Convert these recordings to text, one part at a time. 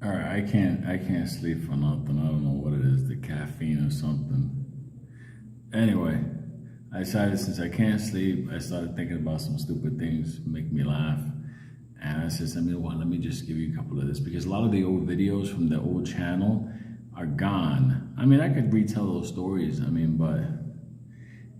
All right, I can't sleep for nothing. I don't know what it is, the caffeine or something. Anyway, I decided since I can't sleep, I started thinking about some stupid things, make me laugh. And I said, you know what, let me just give you a couple of this because a lot of the old videos from the old channel are gone. I mean, I could retell those stories, but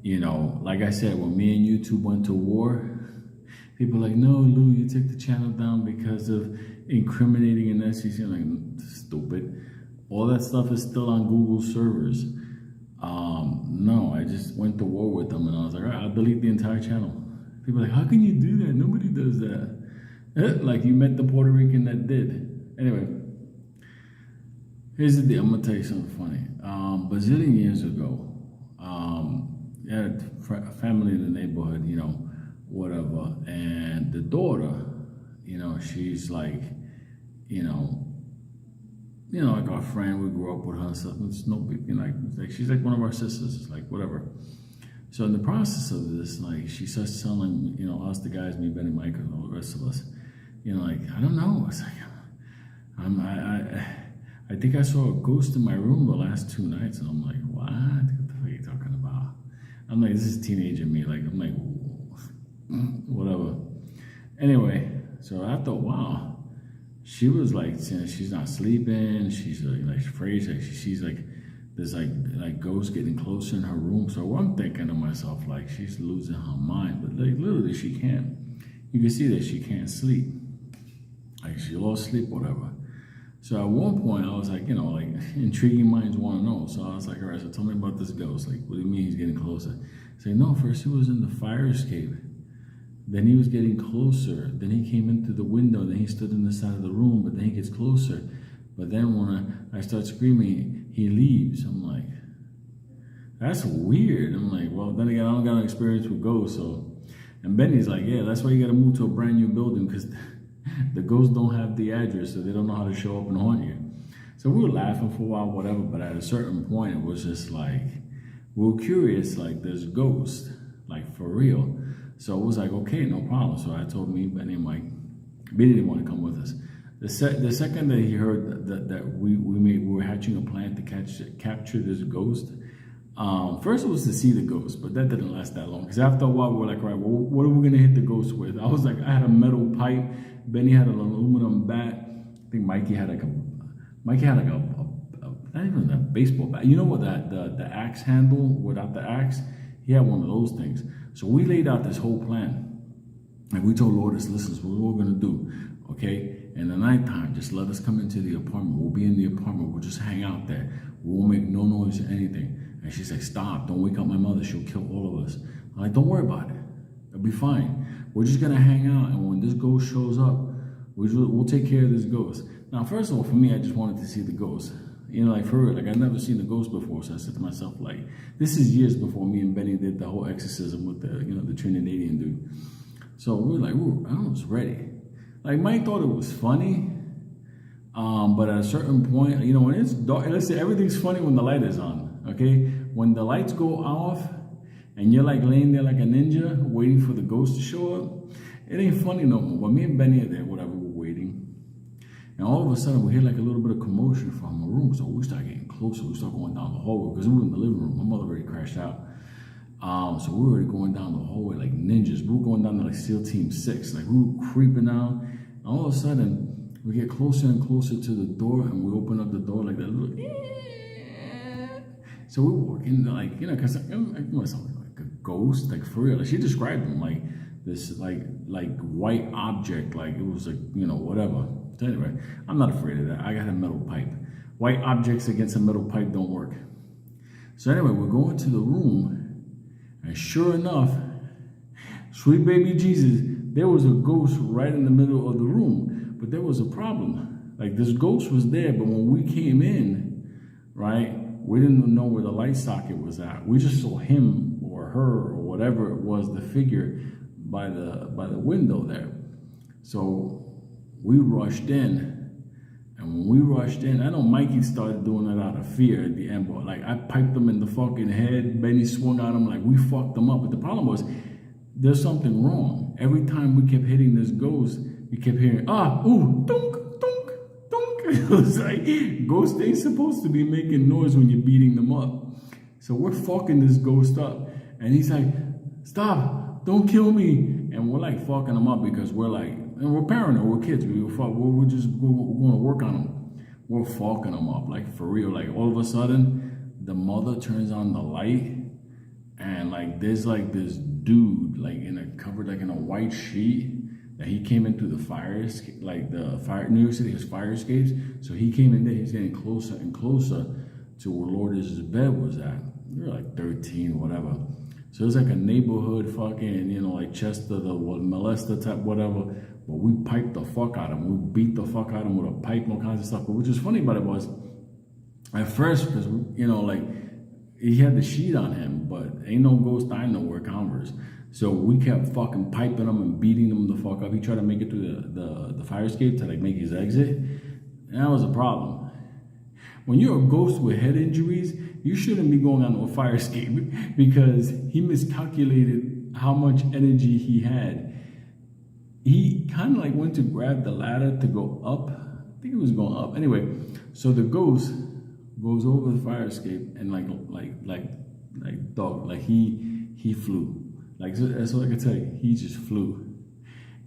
you know, like I said, when me and YouTube went to war, people are like, no, Lou, you took the channel down because of incriminating an SEC. I'm like, stupid. All that stuff is still on Google servers. No, I just went to war with them and I was like, all right, I'll delete the entire channel. People are like, how can you do that? Nobody does that. Like you met the Puerto Rican that did. Anyway, here's the deal. I'm gonna tell you something funny. Bazillion years ago, I had a family in the neighborhood, you know, whatever, and the daughter, you know, she's like, you know, like our friend, we grew up with her and stuff. It's no big thing. Like she's like one of our sisters. It's like whatever. So in the process of this, like she starts telling, you know, us the guys, me, Benny, Mike, and all the rest of us, you know, like I don't know. It's like I think I saw a ghost in my room the last 2 nights, and I'm like, what? What the fuck are you talking about? I'm like, this is teenager me. Like I'm like, whatever. Anyway, so after a while, she was like, she's not sleeping. She's like afraid. Like she's like, there's like ghosts getting closer in her room. So I'm thinking to myself, like she's losing her mind, but like literally she can't. You can see that she can't sleep. Like she lost sleep, whatever. So at one point I was like, you know, like intriguing minds want to know. So I was like, all right, so tell me about this ghost. Like, what do you mean he's getting closer? Say, no, first he was in the fire escape. Then he was getting closer. Then he came in through the window. Then he stood in the side of the room. But then he gets closer. But then when I start screaming, he leaves. I'm like, that's weird. I'm like, well, then again, I don't got no experience with ghosts. So, and Benny's like, yeah, that's why you got to move to a brand new building because the ghosts don't have the address, so they don't know how to show up and haunt you. So we were laughing for a while, whatever. But at a certain point, it was just like, we were curious, like, there's ghosts, like for real. So it was like, okay, no problem. So I told me, Benny and Mike, Benny didn't want to come with us. The second that he heard that we were hatching a plan to capture this ghost. First it was to see the ghost, but that didn't last that long. Because after a while, we were like, right, well, what are we gonna hit the ghost with? I was like, I had a metal pipe. Benny had an aluminum bat. I think Mikey had like a not even a baseball bat. You know what the axe handle without the axe? He had one of those things. So we laid out this whole plan. And we told Lourdes, listen, this is what we're going to do, okay? In the nighttime, just let us come into the apartment. We'll be in the apartment. We'll just hang out there. We won't make no noise or anything. And she's like, stop. Don't wake up my mother. She'll kill all of us. I'm like, don't worry about it. It'll be fine. We're just going to hang out. And when this ghost shows up, we'll take care of this ghost. Now, first of all, for me, I just wanted to see the ghost. You know, like for real, like I'd never seen a ghost before. So I said to myself, like, this is years before me and Benny did the whole exorcism with the, you know, the Trinidadian dude. So we were like, ooh, I was ready. Like Mike thought it was funny. But at a certain point, you know, when it's dark, let's say everything's funny when the light is on, okay? When the lights go off and you're like laying there like a ninja waiting for the ghost to show up, it ain't funny no more. But me and Benny are there, whatever, we're waiting. And all of a sudden, we hear like a little bit of commotion from the room. So we start getting closer. We start going down the hallway because we were in the living room. My mother already crashed out. So we were already going down the hallway like ninjas. We were going down to like SEAL Team 6. Like we were creeping down. And all of a sudden, we get closer and closer to the door. And we open up the door like that little... So we walk in like, you know, because it was like a ghost. Like for real. Like, she described him like this like white object. Like it was like, you know, whatever. So anyway, I'm not afraid of that. I got a metal pipe. White objects against a metal pipe don't work. So anyway, we're going to the room, and sure enough, sweet baby Jesus, there was a ghost right in the middle of the room. But there was a problem. Like this ghost was there, but when we came in, right, we didn't know where the light socket was at. We just saw him or her or whatever it was, the figure by the window there. So we rushed in, and when we rushed in, I know Mikey started doing it out of fear at the end, but like I piped him in the fucking head. Benny swung at him like we fucked him up. But the problem was, there's something wrong. Every time we kept hitting this ghost, we kept hearing, ah, ooh, dunk, dunk, dunk. it was like, ghosts ain't supposed to be making noise when you're beating them up. So we're fucking this ghost up. And he's like, stop, don't kill me. And we're like fucking him up because we're like, and we're paranoid, we're kids. We're going to work on him. We're fucking him up, like for real. Like all of a sudden, the mother turns on the light. And like there's like this dude like covered like in a white sheet that he came in through the fire escape, like the fire. New York City has fire escapes, so he came in there. He's getting closer and closer to where Lourdes' bed was at. We were like 13, whatever. So it was like a neighborhood fucking, you know, like Chester, the molester type, whatever. But we piped the fuck out of him. We beat the fuck out of him with a pipe and all kinds of stuff. But which was funny about it was, at first, because you know, like he had the sheet on him, but ain't no ghost I know wear Converse. So we kept fucking piping him and beating him the fuck up. He tried to make it through the fire escape to like make his exit. And that was a problem. When you're a ghost with head injuries, you shouldn't be going onto a fire escape because he miscalculated how much energy he had. He kind of like went to grab the ladder to go up. I think he was going up. Anyway, so the ghost goes over the fire escape and he flew. Like, that's all I can tell you. He just flew.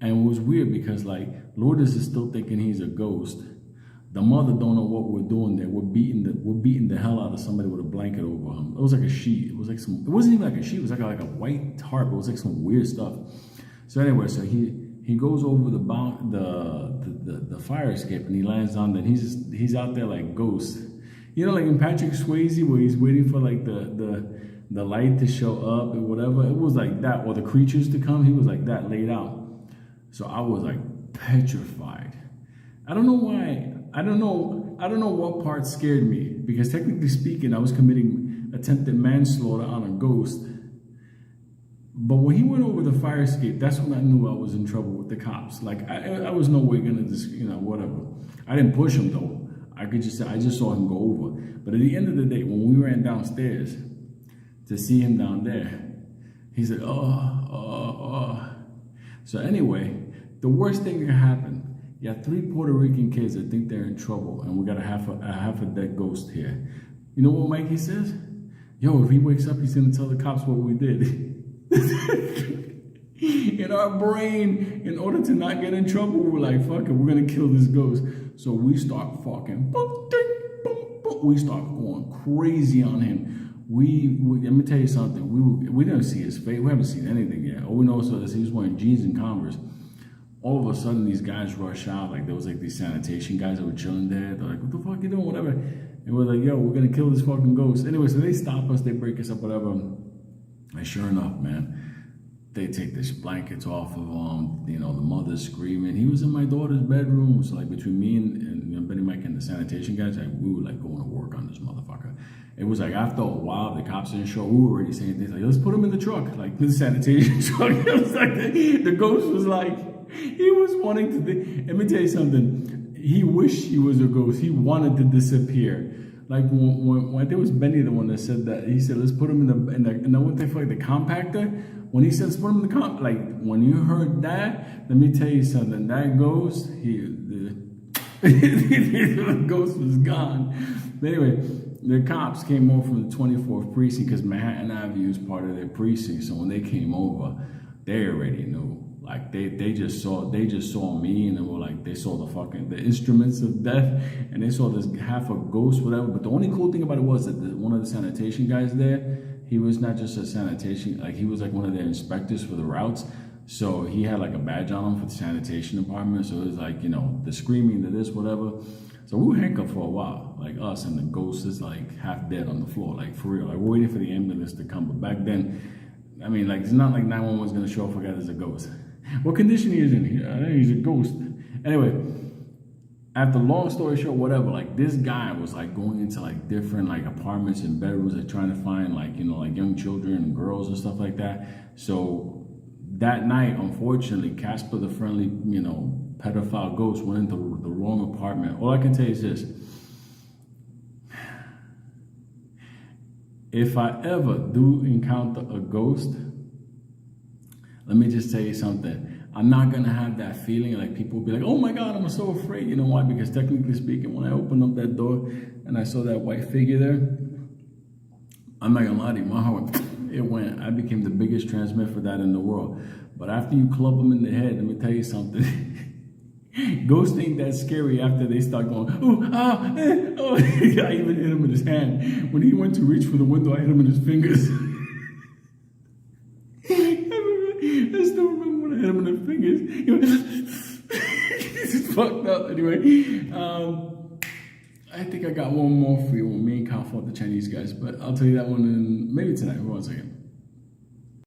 And it was weird because like Lourdes is still thinking he's a ghost. The mother don't know what we're doing there. We're beating the hell out of somebody with a blanket over him. It was like a sheet. It wasn't even like a sheet. It was like a white tarp. It was like some weird stuff. So anyway, so he goes over the fire escape and he lands on that. He's out there like ghost. You know, like in Patrick Swayze where he's waiting for like the light to show up or whatever. It was like that, or the creatures to come. He was like that, laid out. So I was like petrified. I don't know why. I don't know what part scared me, because technically speaking, I was committing attempted manslaughter on a ghost. But when he went over the fire escape, that's when I knew I was in trouble with the cops. Like I was no way gonna just, you know, whatever. I didn't push him though. I just saw him go over. But at the end of the day, when we ran downstairs to see him down there, he said, oh. So anyway, the worst thing that happened. You got 3 Puerto Rican kids that think they're in trouble, and we got a half a dead ghost here. You know what Mikey says? Yo, if he wakes up, he's gonna tell the cops what we did. In our brain, in order to not get in trouble, we're like, fuck it, we're gonna kill this ghost. So we start fucking, we start going crazy on him. Let me tell you something. We didn't see his face. We haven't seen anything yet. All we know is he was wearing jeans and Converse. All of a sudden, these guys rush out. Like, there was like these sanitation guys that were chilling there. They're like, what the fuck you doing? Whatever. And we're like, yo, we're gonna kill this fucking ghost. Anyway, so they stop us, they break us up, whatever. And sure enough, man, they take these blankets off of him. You know, the mother's screaming. He was in my daughter's bedroom. So like between me and Benny Mike and the sanitation guys, like we were like going to work on this motherfucker. It was like after a while, the cops didn't show. We were already saying things like, let's put him in the truck, like the sanitation truck. It was like the ghost was like, he was wanting to. Let me tell you something. He wished he was a ghost. He wanted to disappear. Like when I think it was Benny the one that said that. He said, let's put him in the what they call like the compactor. When he said, let's put him in the like when you heard that, let me tell you something. That ghost, the ghost was gone. But anyway, the cops came over from the 24th precinct because Manhattan Avenue is part of their precinct. So when they came over, they already knew. Like they just saw me, and they were like, they saw the instruments of death, and they saw this half a ghost, whatever. But the only cool thing about it was that one of the sanitation guys there, he was not just a sanitation, like he was like one of their inspectors for the routes. So he had like a badge on him for the sanitation department. So it was like, you know, the screaming, the this, whatever. So we were handcuffed for a while, like us, and the ghost is like half dead on the floor, like for real. Like we're waiting for the ambulance to come. But back then, I mean, like it's not like 911 was gonna show up for a guy that's a ghost. What condition he is in? I think he's a ghost. Anyway, after long story short, whatever, like this guy was like going into like different like apartments and bedrooms, like trying to find like, you know, like young children and girls and stuff like that. So that night, unfortunately, Casper the friendly, you know, pedophile ghost went into the wrong apartment. All I can tell you is this. If I ever do encounter a ghost, let me just tell you something. I'm not gonna have that feeling like people will be like, oh my God, I'm so afraid. You know why? Because technically speaking, when I opened up that door and I saw that white figure there, I'm not gonna lie to you, my heart, it went. I became the biggest transmit for that in the world. But after you club them in the head, let me tell you something. Ghosts ain't that scary after they start going, oh, ah, oh. I even hit him in his hand. When he went to reach for the window, I hit him in his fingers. I still remember when I hit him in the fingers. He went, this is fucked up. Anyway, I think I got one more for you when me and Kyle fought the Chinese guys, but I'll tell you that one in maybe tonight. Hold on a second.